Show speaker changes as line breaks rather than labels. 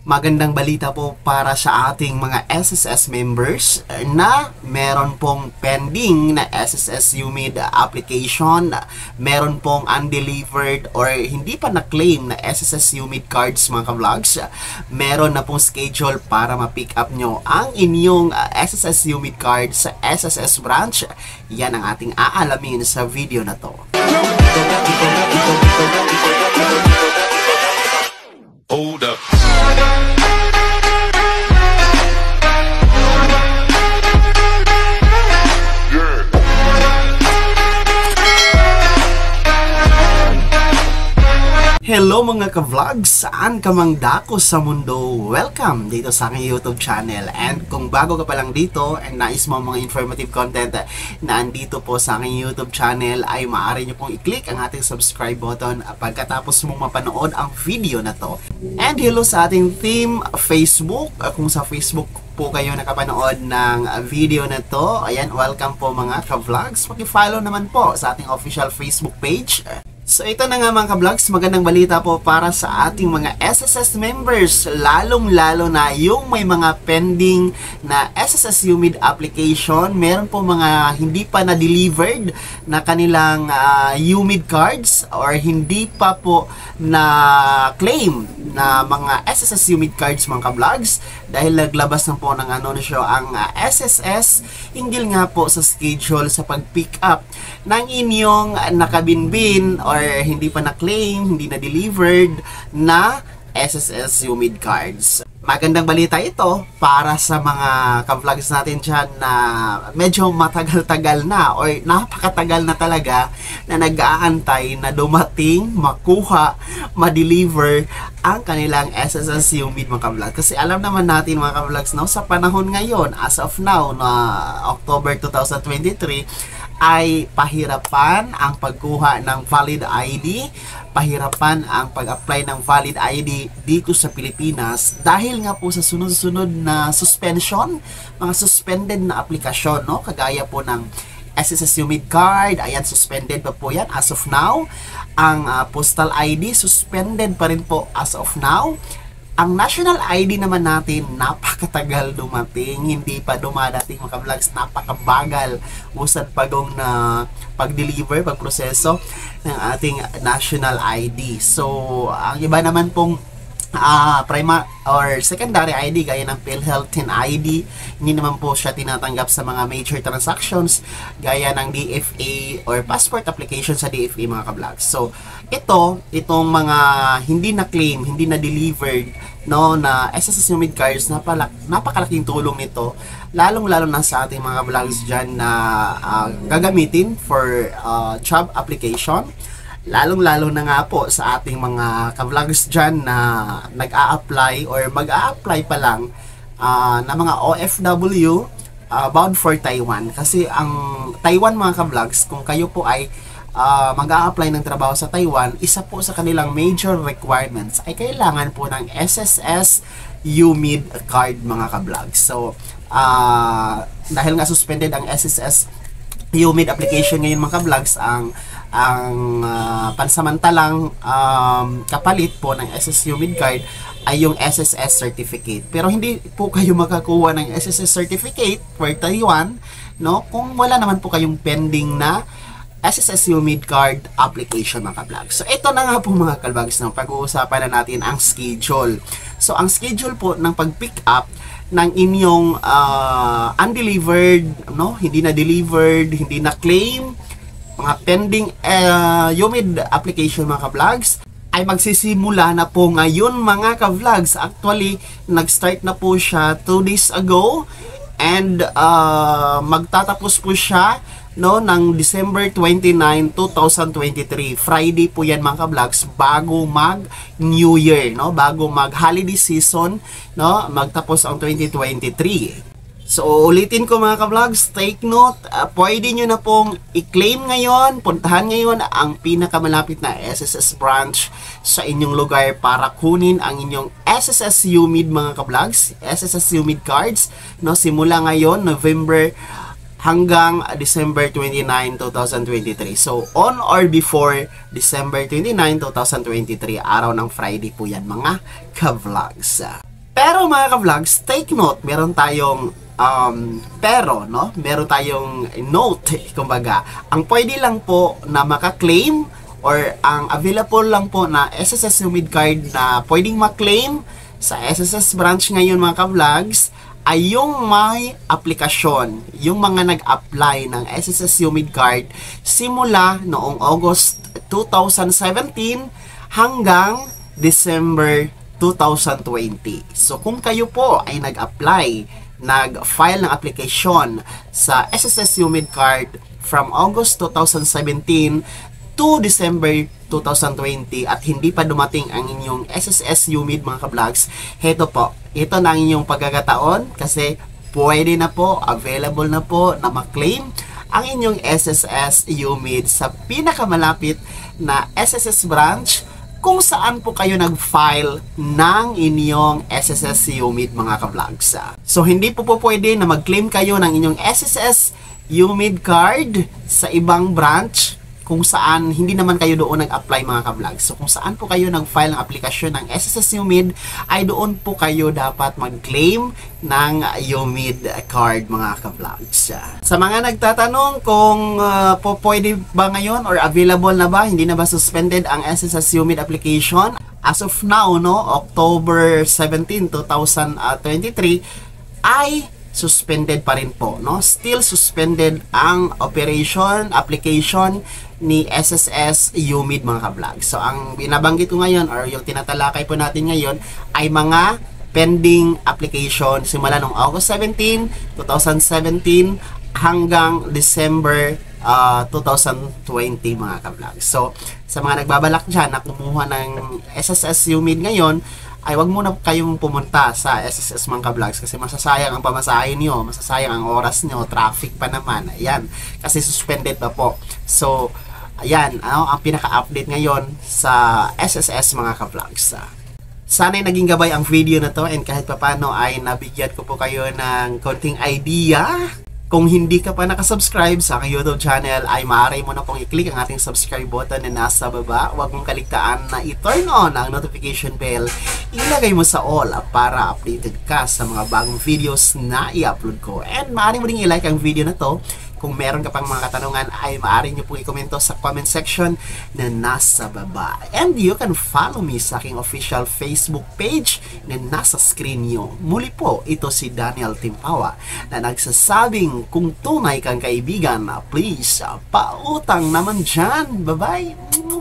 Magandang balita po para sa ating mga SSS members na meron pong pending na SSS UMID application, meron pong undelivered or hindi pa na-claim na SSS UMID cards mga ka-vlogs. Meron na pong schedule para ma-pick up nyo ang inyong SSS UMID card sa SSS branch. Yan ang ating aalamin sa video na to.
Hold up.
Hello mga ka-vlogs! Saan ka mang dako sa mundo? Welcome dito sa aking YouTube channel. And kung bago ka pa lang dito and nais mo mga informative content na andito po sa aking YouTube channel, ay maaari nyo pong i-click ang ating subscribe button pagkatapos mong mapanood ang video na to. And hello sa ating team Facebook. Kung sa Facebook po kayo nakapanood ng video na to, ayan, welcome po mga ka-vlogs. Paki-follow naman po sa ating official Facebook page. So ito na nga mga ka-vlogs, magandang balita po para sa ating mga SSS members, lalong-lalo na yung may mga pending na SSS UMID application. Meron po mga hindi pa na-delivered na kanilang UMID cards or hindi pa po na-claim na mga SSS UMID cards mga ka-vlogs dahil naglabas na po ng anunsyo ang SSS hinggil nga po sa schedule sa pag-pick up ng inyong nakabinbin or hindi pa na-claim, hindi na-delivered na SSS UMID cards. Magandang balita ito para sa mga ka-vlogs natin dyan na medyo matagal-tagal na or napakatagal na talaga na nag-aantay na dumating, makuha, ma-deliver ang kanilang SSS UMID mga ka-vlogs. Kasi alam naman natin mga ka-vlogs, no, sa panahon ngayon, as of now, na October 2023, ay pahirapan ang pagkuha ng valid ID, pahirapan ang pag-apply ng valid ID dito sa Pilipinas dahil nga po sa sunod-sunod na suspension, mga suspended na aplikasyon, no? Kagaya po ng SSS UMID card, ayan, suspended pa po yan as of now. Ang postal ID, suspended pa rin po as of now. Ang national ID naman natin, napakatagal dumating, hindi pa dumadating mga ka-vlogs, napakabagal usad pagong na pag-deliver, pag-proseso ng ating national ID. So, ang iba naman pong primary or secondary ID gaya ng PhilHealth ID, hindi naman po siya tinatanggap sa mga major transactions gaya ng DFA or passport application sa DFA mga ka-vlogs. So, itong mga hindi na-claim, hindi na-delivered, no, na SSS UMID cards, napakalaking tulong nito, lalong-lalo na sa ating mga vlogs dyan na gagamitin for job application. Lalong-lalo na nga po sa ating mga ka-vlogs dyan na nag-a-apply or mag-a-apply pa lang na mga OFW bound for Taiwan. Kasi ang Taiwan mga ka-vlogs, kung kayo po ay mag-a-apply ng trabaho sa Taiwan, isa po sa kanilang major requirements ay kailangan po ng SSS UMID card mga ka-vlogs. So, dahil nga suspended ang SSS UMID application ngayon mga ka-vlogs, ang pansamantalang kapalit po ng SSS UMID card ay yung SSS certificate. Pero hindi po kayo makakuha ng SSS certificate for Taiwan, no, kung wala naman po kayong pending na SSS UMID card application mga ka-vlogs. So ito na nga po mga ka-vlogs, no, pag-uusapan na natin ang schedule. So ang schedule po ng pag-pick up ng inyong undelivered, no, hindi na delivered, hindi na claim, mga pending UMID application mga ka-vlogs ay magsisimula na po ngayon mga ka-vlogs. Actually, nag-start na po siya 2 days ago and magtatapos po siya, no, ng December 29, 2023. Friday po yan mga ka-vlogs, bago mag New Year, no, bago mag holiday season, no, magtapos ang 2023. So, ulitin ko mga ka-vlogs, take note, pwede nyo na pong i-claim ngayon, puntahan ngayon ang pinakamalapit na SSS branch sa inyong lugar para kunin ang inyong SSS UMID mga ka-vlogs, SSS UMID cards, no, simula ngayon, November hanggang December 29, 2023. So, on or before December 29, 2023, araw ng Friday po yan mga ka-vlogs. Pero mga ka-vlogs, take note, meron tayong pero, no? Meron tayong note, kumbaga. Ang pwede lang po na maka-claim or ang available lang po na SSS UMID card na pwedeng ma-claim sa SSS branch ngayon mga ka-vlogs ay yung may aplikasyon, yung mga nag-apply ng SSS UMID card simula noong August 2017 hanggang December 2020. So kung kayo po ay nag-apply, nag-file ng application sa SSS UMID card from August 2017 to December 2020 at hindi pa dumating ang inyong SSS UMID mga ka-vlogs, heto po, ito na ang inyong pagkakataon kasi pwede na po, available na po na ma-claim ang inyong SSS UMID sa pinakamalapit na SSS branch kung saan po kayo nag-file ng inyong SSS UMID mga ka-vlogs. So hindi po pwede na mag-claim kayo ng inyong SSS UMID card sa ibang branch kung saan hindi naman kayo doon nag-apply mga ka-vlogs. So kung saan po kayo nag-file ng aplikasyon ng SSS UMID ay doon po kayo dapat mag-claim ng UMID card mga ka-vlogs. Sa mga nagtatanong kung pwede ba ngayon or available na ba, hindi na ba suspended ang SSS UMID application? As of now, no, October 17, 2023 ay suspended pa rin po, no? Still suspended ang application ni SSS UMID mga ka-vlog. So ang binabanggit ko ngayon or yung tinatalakay po natin ngayon ay mga pending application simula noong August 17, 2017 hanggang December 2020 mga ka-vlog. So sa mga nagbabalak dyan na kumuha ng SSS UMID ngayon, ay wag muna kayong pumunta sa SSS mga ka-vlogs kasi masasayang ang pamasahe niyo, masasayang ang oras niyo, traffic pa naman. Ayan, kasi suspended pa po. So, ayan, ang pinaka-update ngayon sa SSS mga ka-vlogs. Sana'y naging gabay ang video na to and kahit papano ay nabigyan ko po kayo ng konting idea. Kung hindi ka pa nakasubscribe sa aking YouTube channel, ay maaari mo na pong i-click ang ating subscribe button na nasa baba. Huwag mong kaligtaan na i-turn on ang notification bell. Ilagay mo sa all para updated ka sa mga bagong videos na i-upload ko. And maaari mo rin i-like ang video na to. Kung meron ka pang mga katanungan, ay maaari nyo pong i-komento sa comment section na nasa baba. And you can follow me sa aking official Facebook page na nasa screen nyo. Muli po, ito si Daniel Timpawa na nagsasabing kung tunay kang kaibigan, please, pautang naman dyan. Bye-bye!